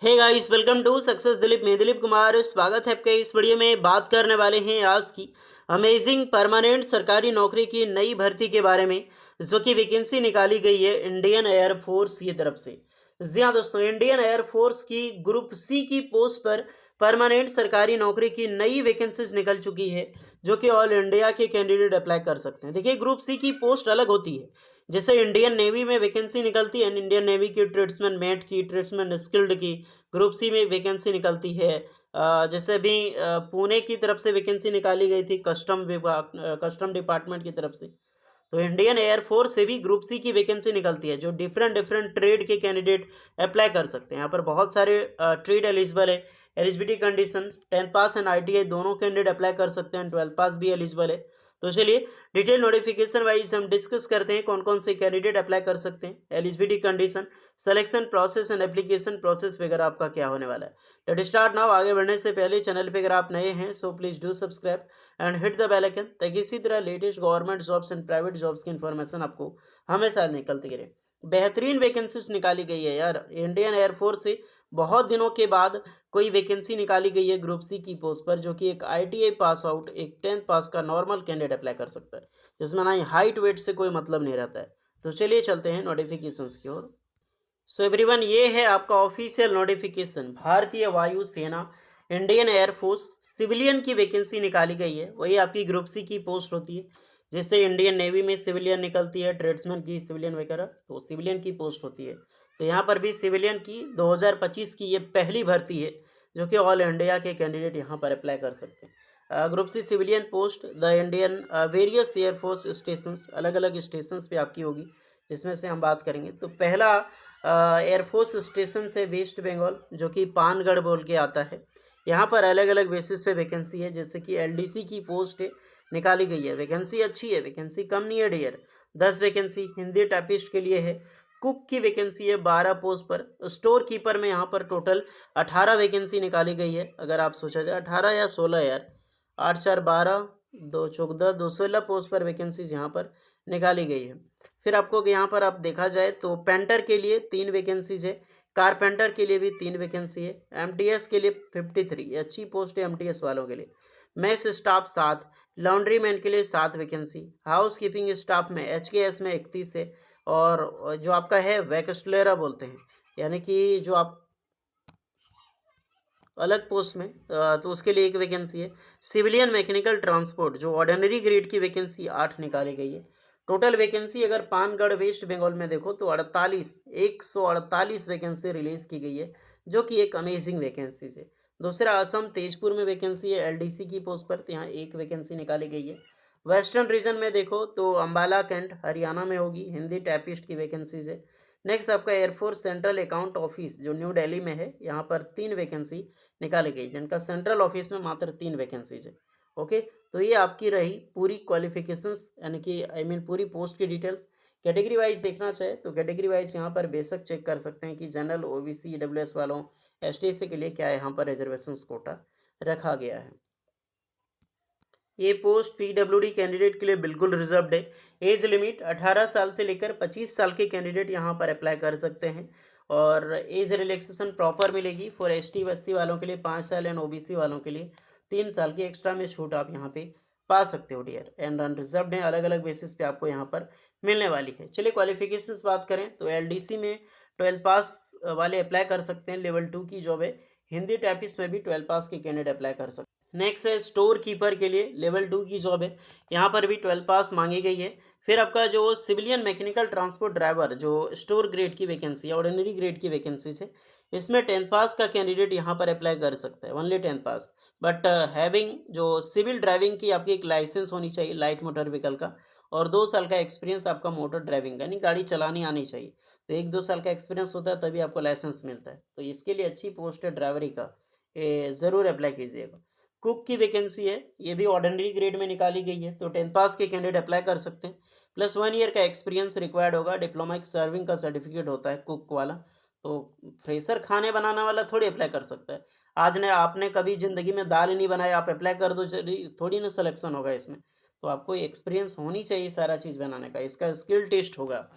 Hey guys, welcome to success Dilip. मैं दिलीप कुमार, स्वागत है आपका इस वीडियो में। बात करने वाले हैं आज की अमेजिंग परमानेंट सरकारी नौकरी की नई भर्ती के बारे में, जो कि वैकेंसी निकाली गई है इंडियन एयरफोर्स की तरफ से। जी हाँ दोस्तों, इंडियन एयरफोर्स की ग्रुप सी की पोस्ट पर परमानेंट सरकारी नौकरी की नई वैकेंसीज निकल चुकी है, जो कि ऑल इंडिया के कैंडिडेट अप्लाई कर सकते हैं। देखिए, ग्रुप सी की पोस्ट अलग होती है। जैसे इंडियन नेवी में वैकेंसी निकलती है, इंडियन नेवी की ट्रेड्समैन मेट की, ट्रेड्समैन स्किल्ड की, ग्रुप सी में वैकेंसी निकलती है। जैसे अभी पुणे की तरफ से वैकेंसी निकाली गई थी, कस्टम विभाग, कस्टम डिपार्टमेंट की तरफ से। तो इंडियन एयरफोर्स से भी ग्रुप सी की वैकेंसी निकलती है, जो डिफरेंट डिफरेंट ट्रेड के कैंडिडेट अप्लाई कर सकते हैं। यहाँ पर बहुत सारे ट्रेड एलिजिबल है। Eligibility conditions 10th pass and ITI दोनों कैंडिडेट अप्लाई कर सकते हैं, 12th पास भी एलिजिबल है। तो चलिए डिटेल नोटिफिकेशन वाइज हम डिस्कस करते हैं कौन कौन से कैंडिडेट अप्लाई कर सकते हैं, eligibility condition, selection process and application process वगैरह आपका क्या होने वाला है। Let start now. आगे बढ़ने से पहले चैनल पे अगर आप नए हैं so please do subscribe and hit the bell icon, ताकि इसी तरह latest government jobs and private jobs की इन्फॉर्मेशन आपको हमेशा निकलती रहे। बेहतरीन वैकेंसीज निकाली गई है यार, इंडियन एयरफोर्स से बहुत दिनों के बाद कोई वैकेंसी निकाली गई है ग्रुप सी की पोस्ट पर, जो कि एक आईटीआई पास आउट, एक 10th पास का नॉर्मल कैंडिडेट अप्लाई कर सकता है, जिसमें ना ही हाइट वेट से कोई मतलब नहीं रहता है। तो चलिए चलते हैं नोटिफिकेशंस की ओर। सो एवरीवन, ये है आपका ऑफिशियल नोटिफिकेशन। भारतीय वायु सेना इंडियन एयरफोर्स सिविलियन की वैकेंसी निकाली गई है। वही आपकी ग्रुप सी की पोस्ट होती है। जैसे इंडियन नेवी में सिविलियन निकलती है, ट्रेड्समैन की सिविलियन वगैरह, तो सिविलियन की पोस्ट होती है। तो यहाँ पर भी सिविलियन की 2025 की ये पहली भर्ती है, जो कि ऑल इंडिया के कैंडिडेट यहाँ पर अप्लाई कर सकते हैं। Group C civilian post the Indian various air force station, अलग अलग स्टेशन पे आपकी होगी, जिसमें से हम बात करेंगे। तो पहला एयरफोर्स स्टेशन से वेस्ट बंगाल, जो कि पानगढ़ बोल के आता है। यहाँ पर अलग अलग बेसिस पे वैकेंसी है। जैसे कि एलडीसी की पोस्ट है, निकाली गई है। वैकेंसी अच्छी है, वैकेंसी कम नहीं है डियर। 10 वैकेंसी हिंदी टाइपिस्ट के लिए है। कुक की वैकेंसी है 12 पोस्ट पर। स्टोर कीपर में यहाँ पर टोटल 18 वैकेंसी निकाली गई है। अगर आप सोचा जाए 18 या 16 यार, 8 4 12, 2 14, 216 पोस्ट पर वैकेंसीज यहाँ पर निकाली गई है। फिर आपको यहाँ पर आप देखा जाए तो पेंटर के लिए 3 वैकेंसीज है, कारपेंटर के लिए भी 3 वैकेंसी है, एमटीएस के लिए 53, अच्छी पोस्ट है एमटीएस वालों के लिए। मेस स्टाफ 7, लॉन्ड्री मैन के लिए 7 वैकेंसी, हाउस कीपिंग स्टाफ में एचकेएस में 31 है। और जो आपका है वैक्सलेरा बोलते हैं, यानी कि जो आप अलग पोस्ट में, तो उसके लिए एक वैकेंसी है। सिविलियन मैकेनिकल ट्रांसपोर्ट जो ऑर्डिनरी ग्रेड की वैकेंसी 8 निकाली गई है। टोटल वैकेंसी अगर पानगढ़ वेस्ट बंगाल में देखो तो 148 वैकेंसी रिलीज की गई है, जो कि एक अमेजिंग वैकेंसी है। दूसरा असम तेजपुर में वैकेंसी है एलडीसी की पोस्ट पर, तो यहाँ एक वैकेंसी निकाली गई है। वेस्टर्न रीजन में देखो तो अम्बाला कैंट हरियाणा में होगी, हिंदी टाइपिस्ट की वैकेंसीज है। नेक्स्ट आपका एयरफोर्स सेंट्रल अकाउंट ऑफिस जो न्यू दिल्ली में है, यहाँ पर 3 वैकेंसी निकाली गई, जिनका सेंट्रल ऑफिस में मात्र 3 वैकेंसीज है। ओके, तो ये आपकी रही पूरी क्वालिफिकेशंस, यानी कि पूरी पोस्ट की डिटेल्स। कैटेगरी वाइज देखना चाहे तो कैटेगरी वाइज यहाँ पर बेशक चेक कर सकते हैं कि जनरल, ओबीसी, ईडब्ल्यूएस वालों, एसटीसी के लिए क्या यहाँ पर रिजर्वेशन कोटा रखा गया है। ये पोस्ट पीडब्ल्यूडी कैंडिडेट के लिए बिल्कुल रिजर्व्ड है। एज लिमिट 18 साल से लेकर 25 साल के कैंडिडेट यहाँ पर अप्लाई कर सकते हैं, और एज रिलैक्सेशन प्रॉपर मिलेगी फॉर एसटी एससी वालों के लिए 5 साल एंड ओबीसी वालों के लिए 3 साल की एक्स्ट्रा में छूट आप यहाँ पे पा सकते हो डियर। एंड अनरिजर्व्ड है, अलग अलग बेसिस पे आपको यहाँ पर मिलने वाली है। चलिए क्वालिफिकेशन बात करें तो एलडीसी में 12 पास वाले अप्लाई कर सकते हैं, लेवल 2 की जॉब है। हिंदी टाइपिस्ट में भी 12 पास के कैंडिडेट अप्लाई कर सकते हैं। नेक्स्ट है स्टोर कीपर के लिए, लेवल 2 की जॉब है, यहाँ पर भी 12 पास मांगी गई है। फिर आपका जो सिविलियन मैकेनिकल ट्रांसपोर्ट ड्राइवर जो स्टोर ग्रेड की वैकेंसी है, ऑर्डिनरी ग्रेड की वैकेंसी है, इसमें 10th पास का कैंडिडेट यहाँ पर अप्लाई कर सकता है, only 10th pass. But having जो सिविल ड्राइविंग की आपकी एक लाइसेंस होनी चाहिए लाइट मोटर व्हीकल का, और 2 साल का एक्सपीरियंस आपका मोटर ड्राइविंग का, यानी गाड़ी चलानी आनी चाहिए। तो 1-2 साल का एक्सपीरियंस होता है तभी आपको लाइसेंस मिलता है। तो इसके लिए अच्छी पोस्ट है ड्राइवरी का, ये ज़रूर अप्लाई कीजिएगा। कुक की वैकेंसी है, ये भी ऑर्डिनरी ग्रेड में निकाली गई है, तो 10th पास के कैंडिडेट अप्लाई कर सकते हैं। प्लस 1 ईयर का एक्सपीरियंस रिक्वायर्ड होगा, डिप्लोमा सर्विंग का सर्टिफिकेट होता है कुक वाला। तो फ्रेशर खाने बनाने वाला थोड़ी अप्लाई कर सकता है। आज ने आपने कभी ज़िंदगी में दाल ही नहीं बनाया, आप अप्लाई कर दो, थोड़ी ना सिलेक्शन होगा इसमें। तो आपको एक्सपीरियंस होनी चाहिए सारा चीज़ बनाने का, इसका स्किल टेस्ट होगा।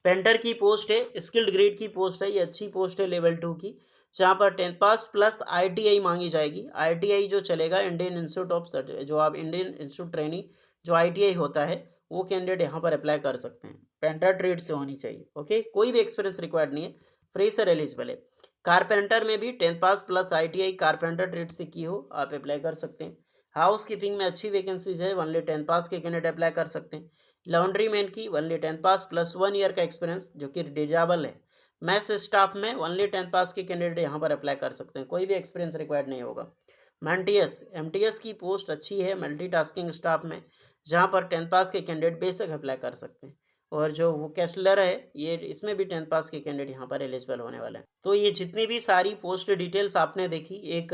पेंटर की पोस्ट है, स्किल्ड ग्रेड की पोस्ट है, ये अच्छी पोस्ट है लेवल 2 की। जहाँ पर 10th पास प्लस ITI मांगी जाएगी। ITI जो चलेगा, इंडियन इंस्टीट्यूट ऑफ जो आप इंडियन इंस्टीट्यूट ट्रेनिंग जो ITI होता है, वो कैंडिडेट यहाँ पर अप्लाई कर सकते हैं। पेंटर ट्रेड से होनी चाहिए। ओके, कोई भी एक्सपीरियंस रिक्वायर्ड नहीं है, फ्रेशर एलिजिबल है। कारपेंटर में भी 10th पास प्लस ITI कारपेंटर ट्रेड से की हो, आप अप्लाई कर सकते हैं। हाउस कीपिंग में अच्छी वैकेंसीज है, ओनली 10th पास के कैंडिडेट अप्लाई कर सकते हैं। लॉन्ड्री मैन की ओनली 10th पास प्लस 1 ईयर का एक्सपीरियंस, जो कि डिजेबल है। मैथ्स स्टाफ में ओनली 10th पास के कैंडिडेट यहाँ पर अप्लाई कर सकते हैं, कोई भी एक्सपीरियंस रिक्वायर्ड नहीं होगा। MTS की पोस्ट अच्छी है मल्टीटास्किंग स्टाफ में, जहाँ पर 10th पास के कैंडिडेट बेशक अप्लाई कर सकते हैं। और जो वो कैशलर है, ये इसमें भी 10th पास के कैंडिडेट यहाँ पर एलिजिबल होने वाले हैं। तो ये जितनी भी सारी पोस्ट डिटेल्स आपने देखी, एक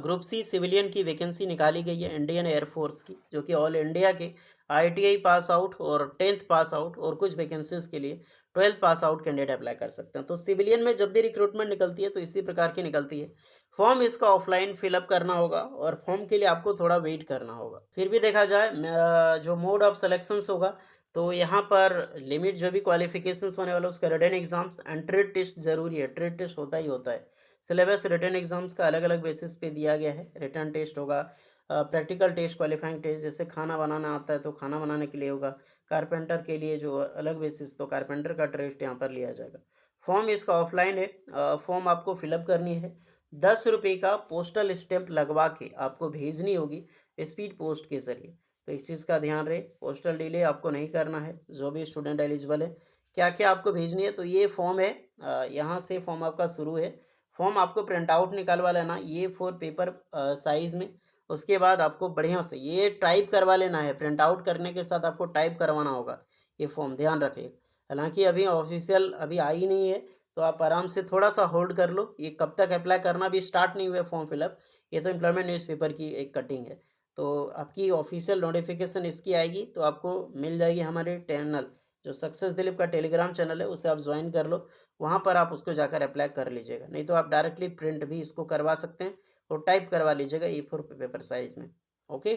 ग्रुप सी सिविलियन की वैकेंसी निकाली गई है इंडियन एयरफोर्स की, जो कि ऑल इंडिया के ITI पास आउट और 10th पास आउट और कुछ वैकेंसीज के लिए 12th pass out candidate apply कर सकते हैं। तो सिविलियन में जब भी रिक्रूटमेंट निकलती है तो इसी प्रकार की निकलती है। फॉर्म इसका ऑफलाइन फिलअप करना होगा और फॉर्म के लिए आपको थोड़ा वेट करना होगा। फिर भी देखा जाए जो मोड ऑफ सिलेक्शंस होगा, तो यहाँ पर लिमिट जो भी क्वालिफिकेशंस होने वाला है, उसका written exams and trade test जरूरी है। ट्रेड टेस्ट होता ही होता है। सिलेबस रिटन एग्जाम्स का अलग अलग बेसिस पे दिया गया है। रिटन टेस्ट होगा, प्रैक्टिकल टेस्ट, क्वालिफाइंग टेस्ट, जैसे खाना बनाना आता है तो खाना बनाने के लिए होगा। कारपेंटर के लिए जो अलग बेसिस, तो कारपेंटर का टेस्ट यहाँ पर लिया जाएगा। फॉर्म इसका ऑफलाइन है। फॉर्म आपको फिलअप करनी है, 10 रुपये का पोस्टल स्टैंप लगवा के आपको भेजनी होगी स्पीड पोस्ट के जरिए। तो इस चीज़ का ध्यान रहे, पोस्टल डिले आपको नहीं करना है। जो भी स्टूडेंट एलिजिबल है, क्या क्या आपको भेजनी है, तो ये फॉर्म है, यहाँ से फॉर्म आपका शुरू है। फॉर्म आपको प्रिंट आउट निकालवा लेना, A4 पेपर साइज में। उसके बाद आपको बढ़िया से ये टाइप करवा लेना है। प्रिंट आउट करने के साथ आपको टाइप करवाना होगा ये फॉर्म, ध्यान रखिए। हालांकि अभी ऑफिशियल अभी आई नहीं है, तो आप आराम से थोड़ा सा होल्ड कर लो। ये कब तक अप्लाई करना भी स्टार्ट नहीं हुआ है फॉर्म फिलअप, ये तो एम्प्लॉयमेंट न्यूज़पेपर की एक कटिंग है। तो आपकी ऑफिशियल नोटिफिकेशन इसकी आएगी तो आपको मिल जाएगी हमारे चैनल, जो सक्सेस दिलीप का टेलीग्राम चैनल है, उसे आप ज्वाइन कर लो। वहाँ पर आप उसको जाकर अप्लाई कर लीजिएगा, नहीं तो आप डायरेक्टली प्रिंट भी इसको करवा सकते हैं और टाइप करवा लीजिएगा A4 पेपर साइज में। ओके,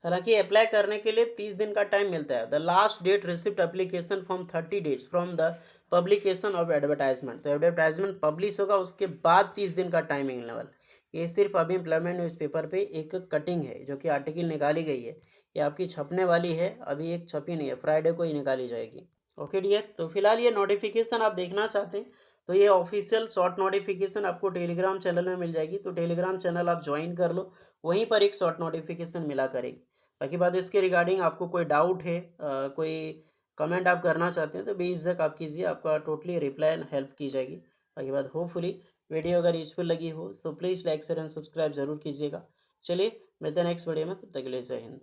हालांकि अप्लाई करने के लिए 30 दिन का टाइम मिलता है। The last date receipt application from 30 days from the publication of advertisement. तो एडवर्टाइजमेंट पब्लिश होगा उसके बाद 30 दिन का टाइम मिलने वाला। ये सिर्फ अभी एम्प्लॉयमेंट न्यूज़पेपर पे एक कटिंग है, जो कि आर्टिकल निकाली गई है। ये आपकी छपने वाली है, अभी एक छपी नहीं है, फ्राइडे को ही निकाली जाएगी। ओके डियर, तो फिलहाल ये नोटिफिकेशन आप देखना चाहते हैं तो ये ऑफिशियल शॉर्ट नोटिफिकेशन आपको टेलीग्राम चैनल में मिल जाएगी। तो टेलीग्राम चैनल आप ज्वाइन कर लो, वहीं पर एक शॉर्ट नोटिफिकेशन मिला करेगी। बाकी बात इसके रिगार्डिंग आपको कोई डाउट है, कोई कमेंट आप करना चाहते हैं, तो बेझिझक आप कीजिए, आपका टोटली रिप्लाई एंड हेल्प की जाएगी। बाकी बात होपफुली वीडियो अगर यूजफुल लगी हो तो please like share and subscribe जरूर कीजिएगा। चलिए मिलते हैं नेक्स्ट वीडियो में, तब तक के लिए जय हिंद।